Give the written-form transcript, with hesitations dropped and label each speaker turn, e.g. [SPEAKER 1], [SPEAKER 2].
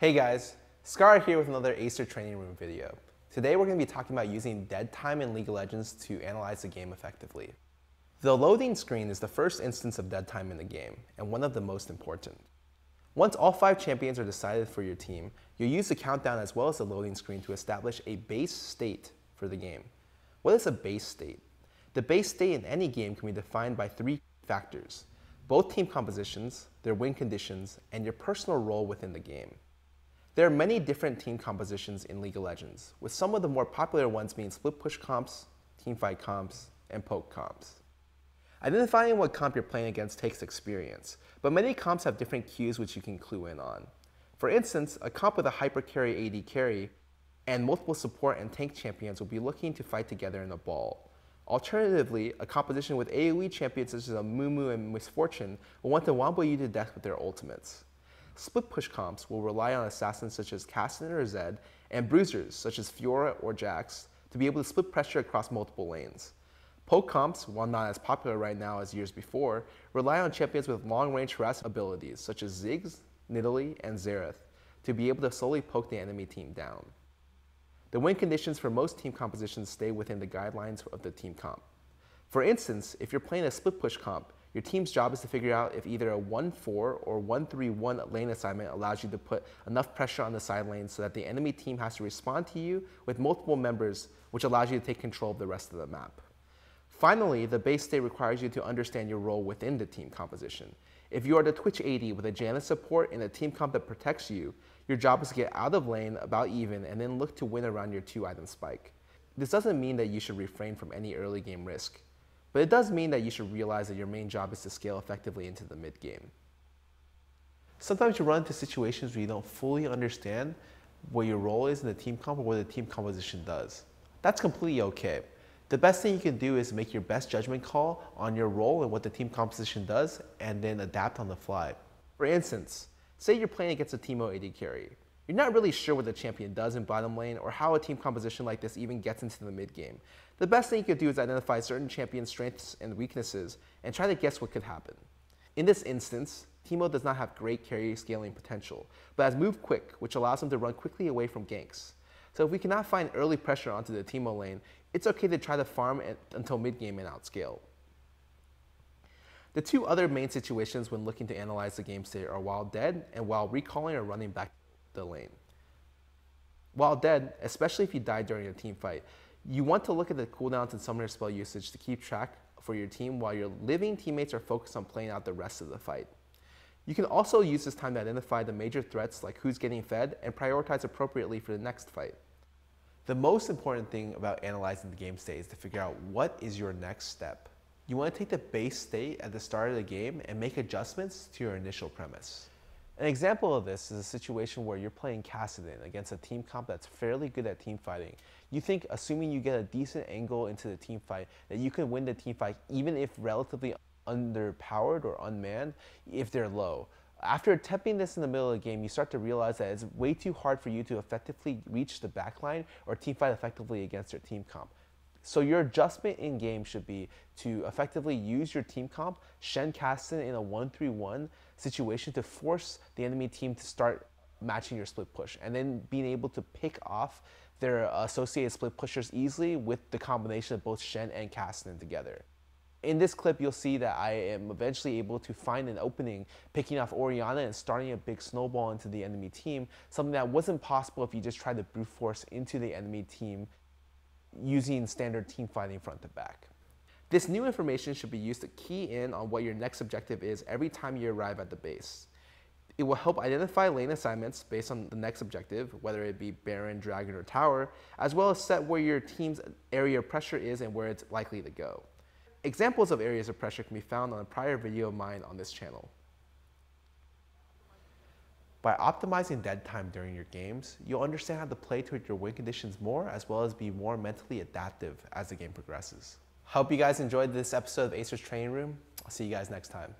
[SPEAKER 1] Hey guys, Scar here with another Acer training room video. Today we're going to be talking about using Deadtime in League of Legends to analyze the game effectively. The loading screen is the first instance of Deadtime in the game, and one of the most important. Once all 5 champions are decided for your team, you'll use the countdown as well as the loading screen to establish a base state for the game. What is a base state? The base state in any game can be defined by 3 factors: both team compositions, their win conditions, and your personal role within the game. There are many different team compositions in League of Legends, with some of the more popular ones being split push comps, teamfight comps, and poke comps. Identifying what comp you're playing against takes experience, but many comps have different cues which you can clue in on. For instance, a comp with a hyper carry AD carry and multiple support and tank champions will be looking to fight together in a ball. Alternatively, a composition with AoE champions such as a Mumu and Misfortune will want to wombo you to death with their ultimates. Split push comps will rely on assassins such as Cassidy or Zed, and bruisers such as Fiora or Jax to be able to split pressure across multiple lanes. Poke comps, while not as popular right now as years before, rely on champions with long-range harass abilities such as Ziggs, Nidalee, and Xerath to be able to slowly poke the enemy team down. The win conditions for most team compositions stay within the guidelines of the team comp. For instance, if you're playing a split push comp, your team's job is to figure out if either a 1-4 or 1-3-1 lane assignment allows you to put enough pressure on the side lane so that the enemy team has to respond to you with multiple members, which allows you to take control of the rest of the map. Finally, the base state requires you to understand your role within the team composition. If you are the Twitch AD with a Janus support in a team comp that protects you, your job is to get out of lane about even and then look to win around your 2-item spike. This doesn't mean that you should refrain from any early game risk, but it does mean that you should realize that your main job is to scale effectively into the mid game. Sometimes you run into situations where you don't fully understand what your role is in the team comp or what the team composition does. That's completely okay. The best thing you can do is make your best judgment call on your role and what the team composition does, and then adapt on the fly. For instance, say you're playing against a Teemo AD carry. You're not really sure what the champion does in bottom lane or how a team composition like this even gets into the mid game. The best thing you could do is identify certain champion strengths and weaknesses and try to guess what could happen. In this instance, Teemo does not have great carry scaling potential, but has move quick, which allows him to run quickly away from ganks. So if we cannot find early pressure onto the Teemo lane, it's okay to try to farm until mid game and outscale. The 2 other main situations when looking to analyze the game state are while dead and while recalling or running back the lane. While dead, especially if you die during a team fight, you want to look at the cooldowns and summoner spell usage to keep track for your team while your living teammates are focused on playing out the rest of the fight. You can also use this time to identify the major threats like who's getting fed and prioritize appropriately for the next fight. The most important thing about analyzing the game state is to figure out what is your next step. You want to take the base state at the start of the game and make adjustments to your initial premise. An example of this is a situation where you're playing Cassidy against a team comp that's fairly good at team fighting. You think, assuming you get a decent angle into the team fight, that you can win the team fight even if relatively underpowered or unmanned if they're low. After attempting this in the middle of the game, you start to realize that it's way too hard for you to effectively reach the backline or team fight effectively against your team comp. So your adjustment in game should be to effectively use your team comp, Shen Caston in a 1-3-1 situation to force the enemy team to start matching your split push, and then being able to pick off their associated split pushers easily with the combination of both Shen and Caston together. In this clip, you'll see that I am eventually able to find an opening, picking off Orianna and starting a big snowball into the enemy team, something that wasn't possible if you just tried to brute force into the enemy team using standard team fighting front to back. This new information should be used to key in on what your next objective is every time you arrive at the base. It will help identify lane assignments based on the next objective, whether it be Baron, Dragon, or Tower, as well as set where your team's area of pressure is and where it's likely to go. Examples of areas of pressure can be found on a prior video of mine on this channel. By optimizing dead time during your games, you'll understand how to play toward your win conditions more, as well as be more mentally adaptive as the game progresses. Hope you guys enjoyed this episode of Acer's Training Room. I'll see you guys next time.